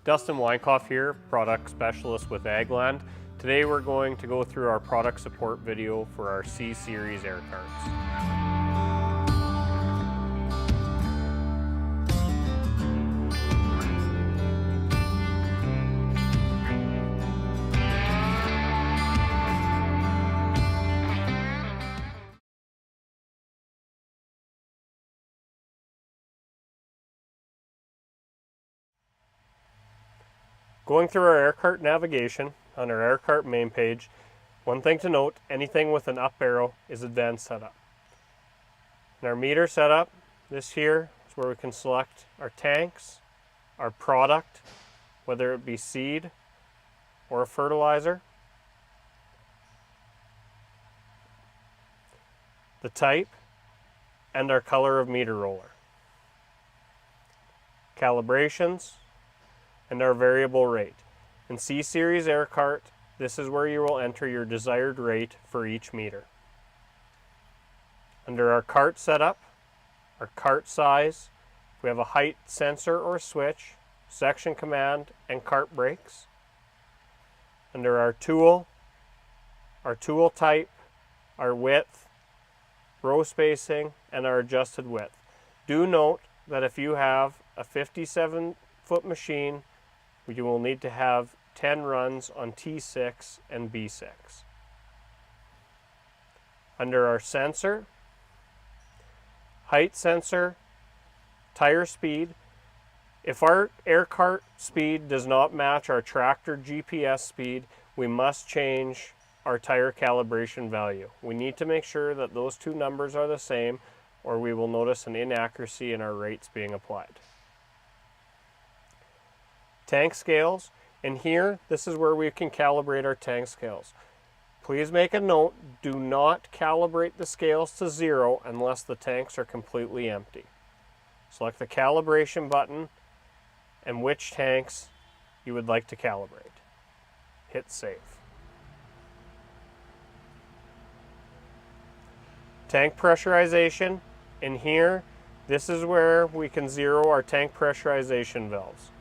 Dustin Weinkoff here, product specialist with Agland. Today we're going to go through our product support video for our C-Series air carts. Going through our air cart navigation on our air cart main page, one thing to note, anything with an up arrow is advanced setup. In our meter setup, this here is where we can select our tanks, our product, whether it be seed or a fertilizer, the type, and our color of meter roller, calibrations, and our variable rate. In C-Series air cart, this is where you will enter your desired rate for each meter. Under our cart setup, our cart size, we have a height sensor or switch, section command, and cart brakes. Under our tool type, our width, row spacing, and our adjusted width. Do note that if you have a 57-foot machine, you will need to have 10 runs on T6 and B6. Under our sensor, height sensor, tire speed, if our air cart speed does not match our tractor GPS speed, we must change our tire calibration value. We need to make sure that those two numbers are the same, or we will notice an inaccuracy in our rates being applied. Tank scales, and here, this is where we can calibrate our tank scales. Please make a note, do not calibrate the scales to 0 unless the tanks are completely empty. Select the calibration button and which tanks you would like to calibrate. Hit save. Tank pressurization, and here, this is where we can zero our tank pressurization valves.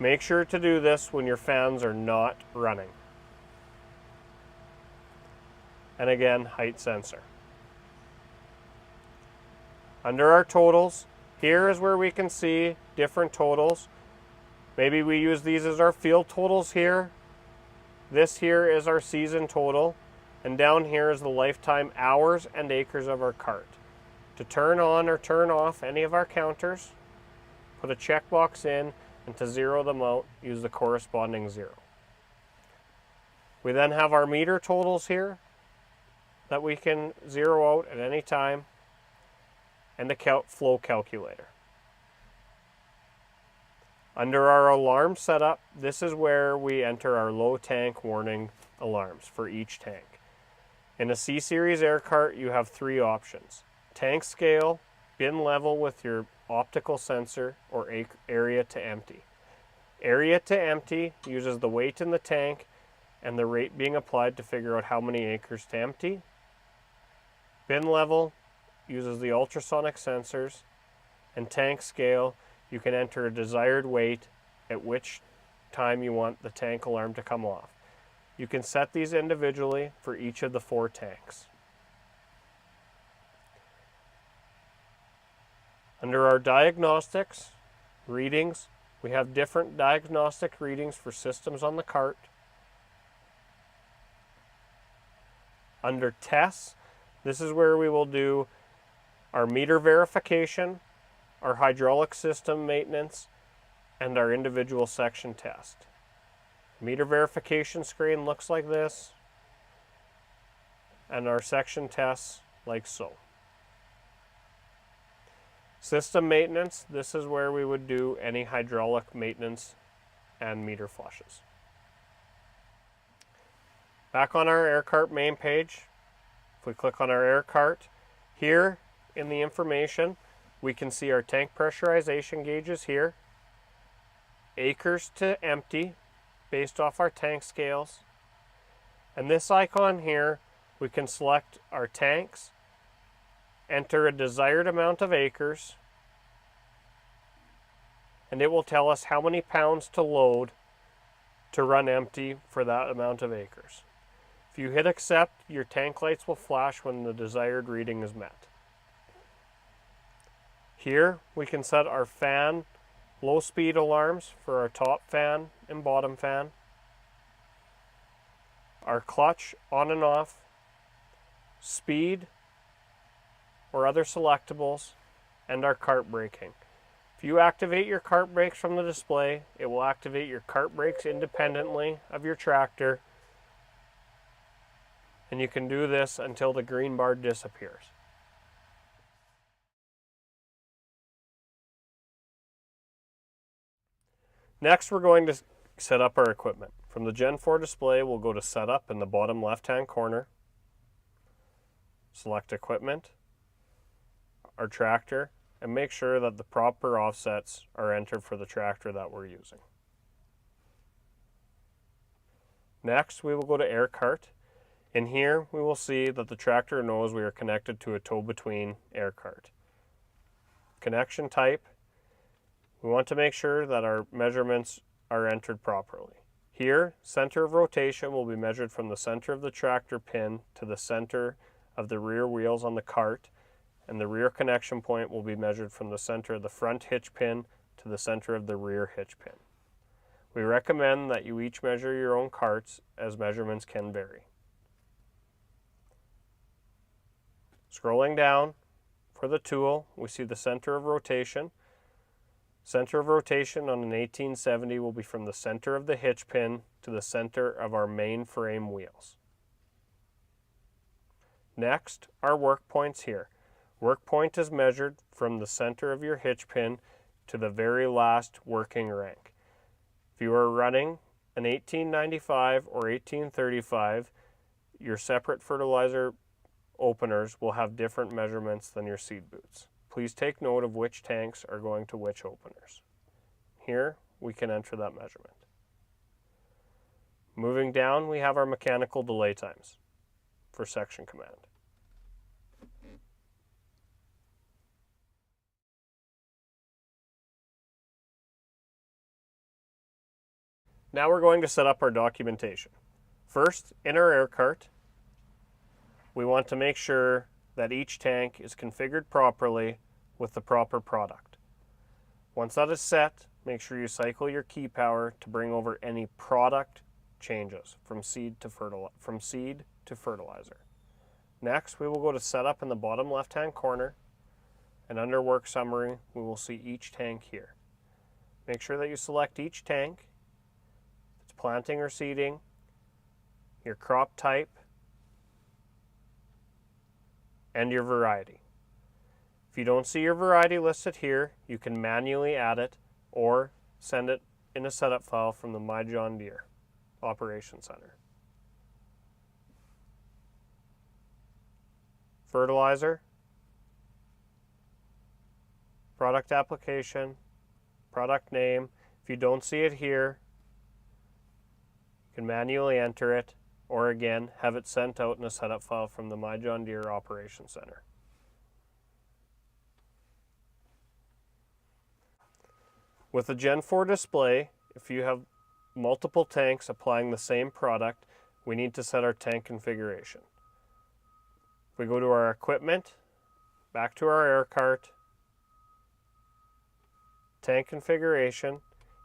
Make sure to do this when your fans are not running. And again, height sensor. Under our totals, here is where we can see different totals. Maybe we use these as our field totals here. This here is our season total. And down here is the lifetime hours and acres of our cart. To turn on or turn off any of our counters, put a checkbox in, and to zero them out, use the corresponding 0. We then have our meter totals here that we can zero out at any time, and the flow calculator. Under our alarm setup, this is where we enter our low tank warning alarms for each tank. In a C-Series air cart, you have 3 options: tank scale, bin level with your optical sensor, or area to empty. Area to empty uses the weight in the tank and the rate being applied to figure out how many acres to empty. Bin level uses the ultrasonic sensors, and tank scale, you can enter a desired weight at which time you want the tank alarm to come off. You can set these individually for each of the 4 tanks. Under our diagnostics, readings, we have different diagnostic readings for systems on the cart. Under tests, this is where we will do our meter verification, our hydraulic system maintenance, and our individual section test. Meter verification screen looks like this, and our section tests like so. System maintenance, this is where we would do any hydraulic maintenance and meter flushes. Back on our air cart main page, if we click on our air cart, here in the information, we can see our tank pressurization gauges here, acres to empty based off our tank scales, and this icon here, we can select our tanks, enter a desired amount of acres, and it will tell us how many pounds to load to run empty for that amount of acres. If you hit accept, your tank lights will flash when the desired reading is met. Here we can set our fan low speed alarms for our top fan and bottom fan, our clutch on and off, speed or other selectables, and our cart braking. If you activate your cart brakes from the display, it will activate your cart brakes independently of your tractor, and you can do this until the green bar disappears. Next, we're going to set up our equipment. From the Gen 4 display, we'll go to Setup in the bottom left-hand corner, select Equipment, our tractor, and make sure that the proper offsets are entered for the tractor that we're using. Next, we will go to Air Cart. In here, we will see that the tractor knows we are connected to a tow-between air cart. Connection type, we want to make sure that our measurements are entered properly. Here, center of rotation will be measured from the center of the tractor pin to the center of the rear wheels on the cart, and the rear connection point will be measured from the center of the front hitch pin to the center of the rear hitch pin. We recommend that you each measure your own carts, as measurements can vary. Scrolling down, for the tool, we see the center of rotation. Center of rotation on an 1870 will be from the center of the hitch pin to the center of our main frame wheels. Next, our work points here. Work point is measured from the center of your hitch pin to the very last working rank. If you are running an 1895 or 1835, your separate fertilizer openers will have different measurements than your seed boots. Please take note of which tanks are going to which openers. Here, we can enter that measurement. Moving down, we have our mechanical delay times for section command. Now we're going to set up our documentation. First, in our air cart, we want to make sure that each tank is configured properly with the proper product. Once that is set, make sure you cycle your key power to bring over any product changes from seed to fertilizer. Next, we will go to Setup in the bottom left-hand corner, and under Work Summary, we will see each tank here. Make sure that you select each tank, if it's planting or seeding, your crop type, and your variety. If you don't see your variety listed here, you can manually add it or send it in a setup file from the My John Deere Operations Center. Fertilizer, product application, product name. If you don't see it here, you can manually enter it, or again, have it sent out in a setup file from the My John Deere Operations Center. With the Gen 4 display, if you have multiple tanks applying the same product, we need to set our tank configuration. If we go to our equipment, back to our air cart, tank configuration,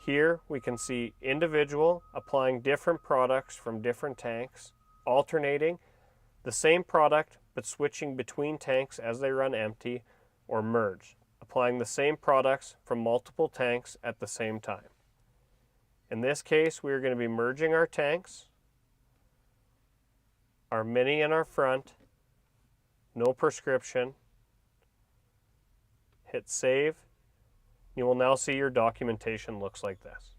here we can see individual applying different products from different tanks, alternating the same product but switching between tanks as they run empty, or merge, applying the same products from multiple tanks at the same time. In this case, we are going to be merging our tanks, our mini and our front, no prescription, hit save. You will now see your documentation looks like this.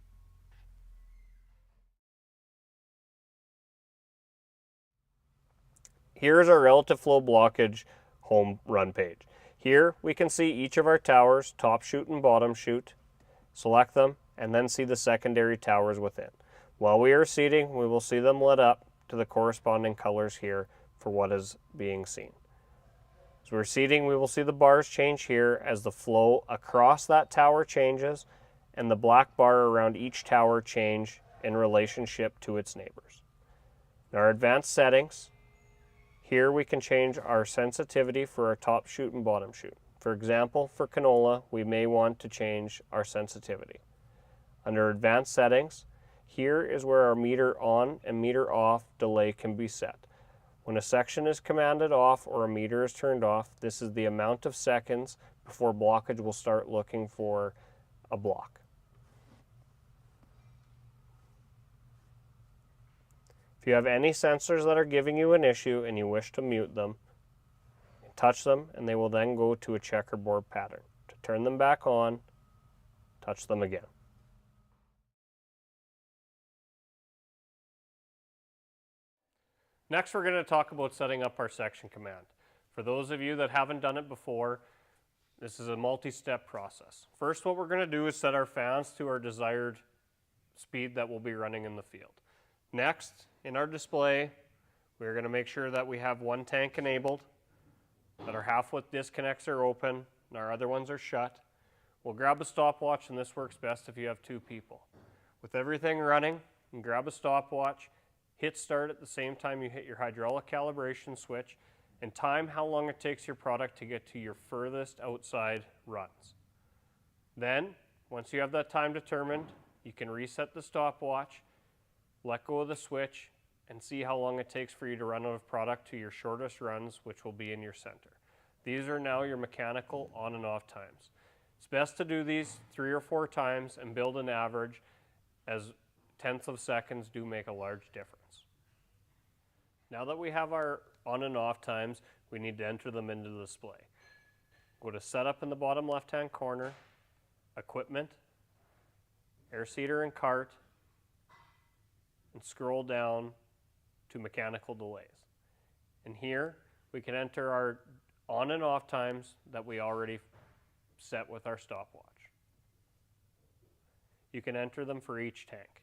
Here is our relative flow blockage home run page. Here we can see each of our towers, top chute and bottom chute, select them, and then see the secondary towers within. While we are seeding, we will see them lit up to the corresponding colors here for what is being seen. As we're seeding, we will see the bars change here as the flow across that tower changes, and the black bar around each tower change in relationship to its neighbors. In our advanced settings, here we can change our sensitivity for our top chute and bottom chute. For example, for canola, we may want to change our sensitivity. Under advanced settings, here is where our meter on and meter off delay can be set. When a section is commanded off or a meter is turned off, this is the amount of seconds before blockage will start looking for a block. If you have any sensors that are giving you an issue and you wish to mute them, touch them and they will then go to a checkerboard pattern. To turn them back on, touch them again. Next, we're going to talk about setting up our section command. For those of you that haven't done it before, this is a multi-step process. First, what we're going to do is set our fans to our desired speed that we'll be running in the field. Next, in our display, we're going to make sure that we have one tank enabled, that our half-width disconnects are open, and our other ones are shut. We'll grab a stopwatch, and this works best if you have two people. With everything running, you can grab a stopwatch, hit start at the same time you hit your hydraulic calibration switch, and time how long it takes your product to get to your furthest outside runs. Then, once you have that time determined, you can reset the stopwatch, let go of the switch, and see how long it takes for you to run out of product to your shortest runs, which will be in your center. These are now your mechanical on and off times. It's best to do these 3 or 4 times and build an average, as tenths of seconds do make a large difference. Now that we have our on and off times, we need to enter them into the display. Go to Setup in the bottom left-hand corner, Equipment, Air Seeder and Cart, and scroll down to Mechanical Delays. And here we can enter our on and off times that we already set with our stopwatch. You can enter them for each tank.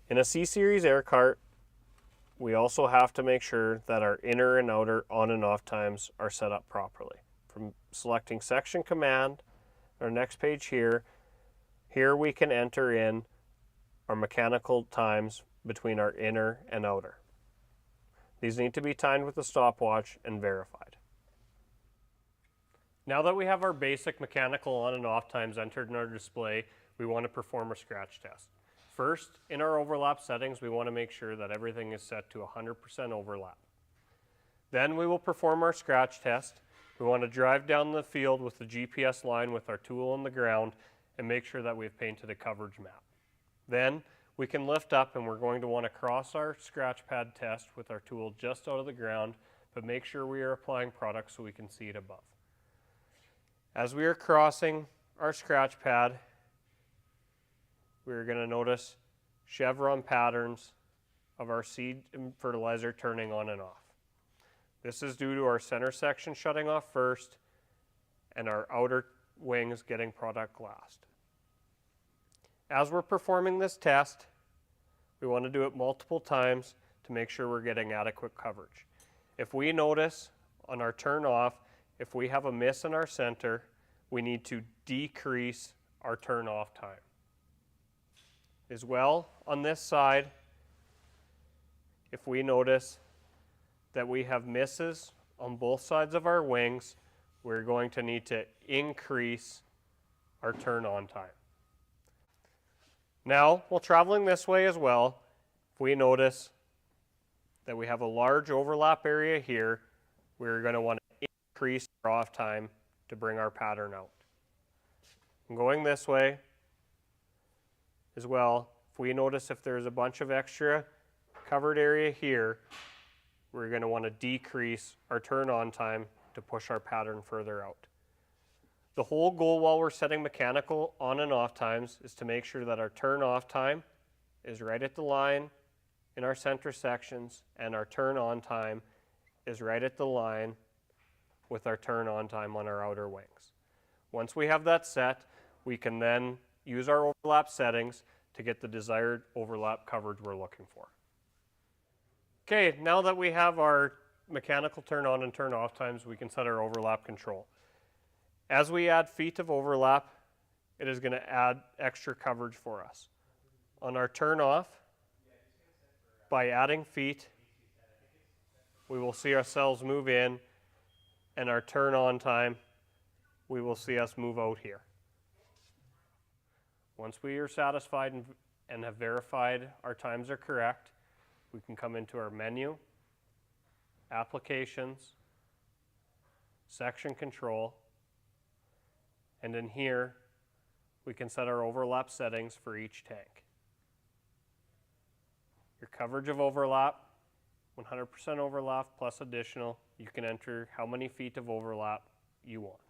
In a C-Series air cart, we also have to make sure that our inner and outer on and off times are set up properly. From selecting section command, our next page here we can enter in our mechanical times between our inner and outer. These need to be timed with the stopwatch and verified. Now that we have our basic mechanical on and off times entered in our display, we want to perform a scratch test. First, in our overlap settings, we want to make sure that everything is set to 100% overlap. Then we will perform our scratch test. We want to drive down the field with the GPS line with our tool on the ground and make sure that we've painted a coverage map. Then we can lift up and we're going to want to cross our scratch pad test with our tool just out of the ground, but make sure we are applying product so we can see it above. As we are crossing our scratch pad, we're going to notice chevron patterns of our seed and fertilizer turning on and off. This is due to our center section shutting off first and our outer wings getting product last. As we're performing this test, we want to do it multiple times to make sure we're getting adequate coverage. If we notice on our turn off, if we have a miss in our center, we need to decrease our turn off time. As well, on this side, if we notice that we have misses on both sides of our wings, we're going to need to increase our turn on time. Now, while traveling this way as well, if we notice that we have a large overlap area here, we're going to want to increase our off time to bring our pattern out. And going this way as well, if we notice if there's a bunch of extra covered area here, we're going to want to decrease our turn on time to push our pattern further out. The whole goal while we're setting mechanical on and off times is to make sure that our turn off time is right at the line in our center sections and our turn on time is right at the line with our turn on time on our outer wings. Once we have that set, we can then use our overlap settings to get the desired overlap coverage we're looking for. Okay, now that we have our mechanical turn on and turn off times, we can set our overlap control. As we add feet of overlap, it is going to add extra coverage for us. On our turn off, by adding feet, we will see ourselves move in, and our turn on time, we will see us move out here. Once we are satisfied and have verified our times are correct, we can come into our menu, applications, section control, and in here we can set our overlap settings for each tank. Your coverage of overlap, 100% overlap plus additional, you can enter how many feet of overlap you want.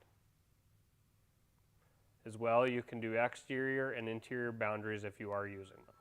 As well, you can do exterior and interior boundaries if you are using them.